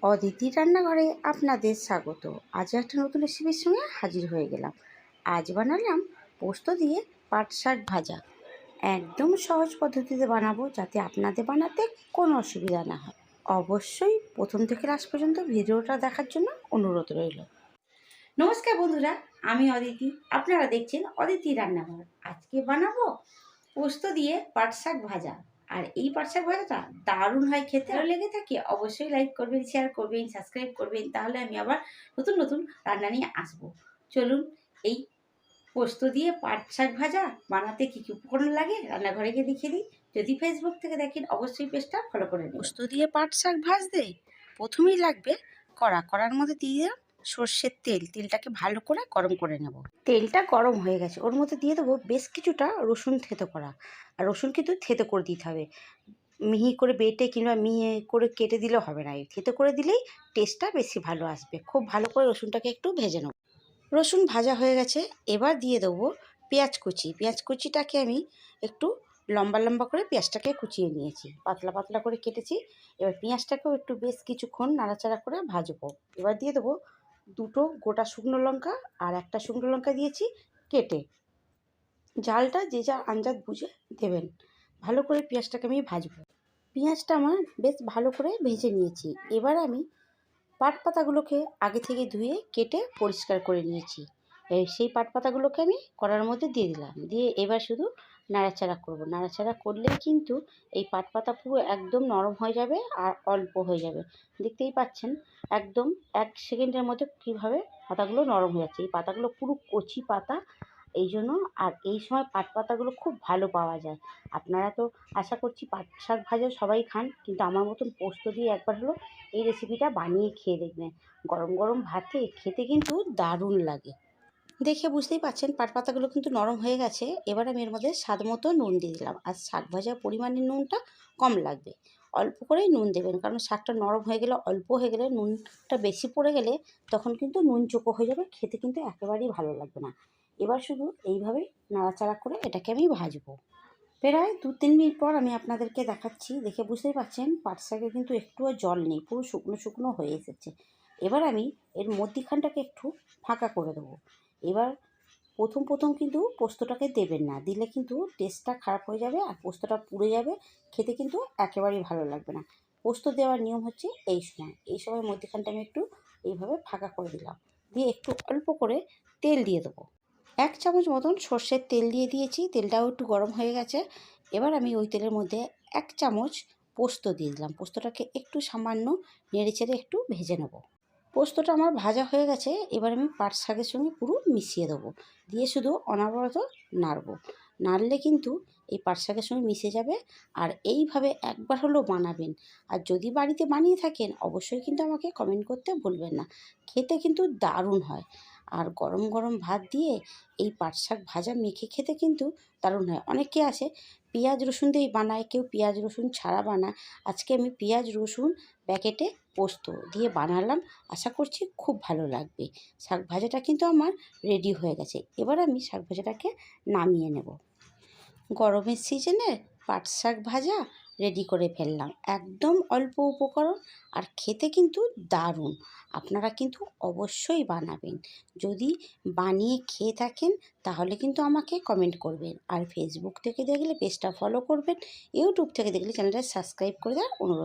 অদিতি রান্নাঘরে আপনাদের স্বাগত। আজ একটা নতুন রেসিপির সঙ্গে হাজির হয়ে গেলাম। আজ বানালাম পোস্ত দিয়ে পাট শাক ভাজা। একদম সহজ পদ্ধতিতে বানাবো, যাতে আপনাদের বানাতে কোনো অসুবিধা না হয়। অবশ্যই প্রথম থেকে লাস্ট পর্যন্ত ভিডিওটা দেখার জন্য অনুরোধ রইল। নমস্কার বন্ধুরা, আমি অদিতি। আপনারা দেখছেন অদিতি রান্নাঘর। আজকে বানাবো পোস্ত দিয়ে পাট শাক ভাজা। আর এই পাট শাক ভাজাটা দারুণ হয় খেতে। ভালো লেগে থাকে অবশ্যই লাইক করবেন, শেয়ার করবেন, সাবস্ক্রাইব করবেন, তাহলে আমি আবার নতুন নতুন রান্না নিয়ে আসবো। চলুন, এই পোস্ত দিয়ে পাট শাক ভাজা বানাতে কী কী উপকরণ লাগে রান্নাঘরে গিয়ে দেখিয়ে দিই। যদি ফেসবুক থেকে দেখেন অবশ্যই পেজটা ফলো করে নিন। পোস্ত দিয়ে পাট শাক ভাজতে প্রথমেই লাগবে কড়ার মধ্যে দিয়ে সর্ষের তেলটাকে ভালো করে গরম করে নেব। তেলটা গরম হয়ে গেছে, ওর মধ্যে দিয়ে দেবো বেশ কিছুটা রসুন থেতো করা। আর রসুন কিন্তু থেতো করে দিতে হবে, মিহি করে বেটে কিংবা মিহি করে কেটে দিলেও হবে না, থেতো করে দিলেই টেস্টটা বেশি ভালো আসবে। খুব ভালো করে রসুনটাকে একটু ভেজে নেব। রসুন ভাজা হয়ে গেছে, এবার দিয়ে দেবো পেঁয়াজ কুচি। পেঁয়াজ কুচিটাকে আমি একটু লম্বা লম্বা করে পেঁয়াজটাকে কুচিয়ে নিয়েছি, পাতলা পাতলা করে কেটেছি। এবার পেঁয়াজটাকেও একটু বেশ কিছুক্ষণ নাড়াচাড়া করে ভাজবো। এবার দিয়ে দেবো দুটো গোটা শুকনো লঙ্কা, আর একটা শুকনো লঙ্কা দিয়েছি কেটে। ঝালটা যে যা আন্দাজ বুঝে দেবেন। ভালো করে পেঁয়াজটাকে আমি ভাজবো। পেঁয়াজটা আমার বেশ ভালো করে ভেজে নিয়েছি। এবার আমি পাট পাতাগুলোকে আগে থেকে ধুয়ে কেটে পরিষ্কার করে নিয়েছি। সেই পাট পাতাগুলোকে আমি কড়ার মধ্যে দিয়ে দিলাম, দিয়ে এবার শুধু নাড়াচাড়া করব। নাড়াচাড়া করলেই কিন্তু এই পাট পাতা পুরো একদম নরম হয়ে যাবে আর অল্প হয়ে যাবে। দেখতেই পাচ্ছেন একদম 1 সেকেন্ডের মধ্যে কীভাবে পাতাগুলো নরম হয়ে যাচ্ছে। এই পাতাগুলো পুরো কচি পাতা, এই জন্য। আর এই সময় পাট পাতাগুলো খুব ভালো পাওয়া যায়। আপনারা তো আশা করছি পাট শাক ভাজা সবাই খান, কিন্তু আমার মতন পোস্ত দিয়ে একবার হলো এই রেসিপিটা বানিয়ে খেয়ে দেখবেন। গরম গরম ভাতে খেতে কিন্তু দারুণ লাগে। দেখে বুঝতেই পারছেন পাট পাতাগুলো কিন্তু নরম হয়ে গেছে। এবার আমি এর মধ্যে স্বাদ মতো নুন দিয়ে দিলাম। আর শাক ভাজার পরিমাণে নুনটা কম লাগবে, অল্প করেই নুন দেবেন, কারণ শাকটা নরম হয়ে গেলে, অল্প হয়ে গেলে, নুনটা বেশি পড়ে গেলে তখন কিন্তু নুন চোখো হয়ে যাবে, খেতে কিন্তু একেবারেই ভালো লাগবে না। এবার শুধু এইভাবেই নাড়াচাড়া করে এটাকে আমি ভাজবো। প্রায় 2-3 মিনিট পর আমি আপনাদেরকে দেখাচ্ছি। দেখে বুঝতেই পারছেন পাট শাকে কিন্তু একটুও জল নেই, পুরো শুকনো শুকনো হয়ে এসেছে। এবার আমি এর মধ্যিখানটাকে একটু ফাঁকা করে দেবো। এবার প্রথম কিন্তু পোস্তটাকে দেবেন না, দিলে কিন্তু টেস্টটা খারাপ হয়ে যাবে আর পোস্তটা পুড়ে যাবে, খেতে কিন্তু একেবারেই ভালো লাগবে না। পোস্ত দেওয়ার নিয়ম হচ্ছে এই সময় মধ্যিখানটা আমি একটু এইভাবে ফাঁকা করে দিলাম, দিয়ে একটু অল্প করে তেল দিয়ে দেবো। 1 চামচ মতন সর্ষের তেল দিয়ে দিয়েছি, তেলটাও একটু গরম হয়ে গেছে। এবার আমি ওই তেলের মধ্যে 1 চামচ পোস্ত দিয়ে দিলাম। পোস্তটাকে একটু সামান্য নেড়েচেড়ে একটু ভেজে নেব। পোস্তটা আমার ভাজা হয়ে গেছে, এবার আমি পাট শাকের সঙ্গে পুরো মিশিয়ে দেবো, দিয়ে শুধু অনবরত নাড়বো। নাড়লে কিন্তু এই পাট শাকের সঙ্গে মিশে যাবে। আর এইভাবে একবার হলেও বানাবেন। আর যদি বাড়িতে বানিয়ে থাকেন অবশ্যই কিন্তু আমাকে কমেন্ট করতে ভুলবেন না। খেতে কিন্তু দারুণ হয়। আর গরম গরম ভাত দিয়ে এই পাট শাক ভাজা মেখে খেতে কিন্তু দারুণ হয়। অনেকে আছে পেঁয়াজ রসুন দিয়েই বানায়, কেউ পেঁয়াজ রসুন ছাড়া বানায়। আজকে আমি পেঁয়াজ রসুন প্যাকেটে পোস্ত দিয়ে বানালাম, আশা করছি খুব ভালো লাগবে। শাক ভাজাটা কিন্তু আমার রেডি হয়ে গেছে। এবার আমি শাক ভাজাটাকে নামিয়ে নেব। গরমের সিজনে পাট শাক ভাজা রেডি করে ফেললাম, একদম অল্প উপকরণ, আর খেতে কিন্তু দারুণ। আপনারা কিন্তু অবশ্যই বানাবেন। যদি বানিয়ে খেয়ে থাকেন তাহলে কিন্তু আমাকে কমেন্ট করবেন। আর ফেসবুক থেকে দেখলে পেজটা ফলো করবেন, ইউটিউব থেকে দেখলে চ্যানেলটা সাবস্ক্রাইব করে দেওয়ার অনুরোধ।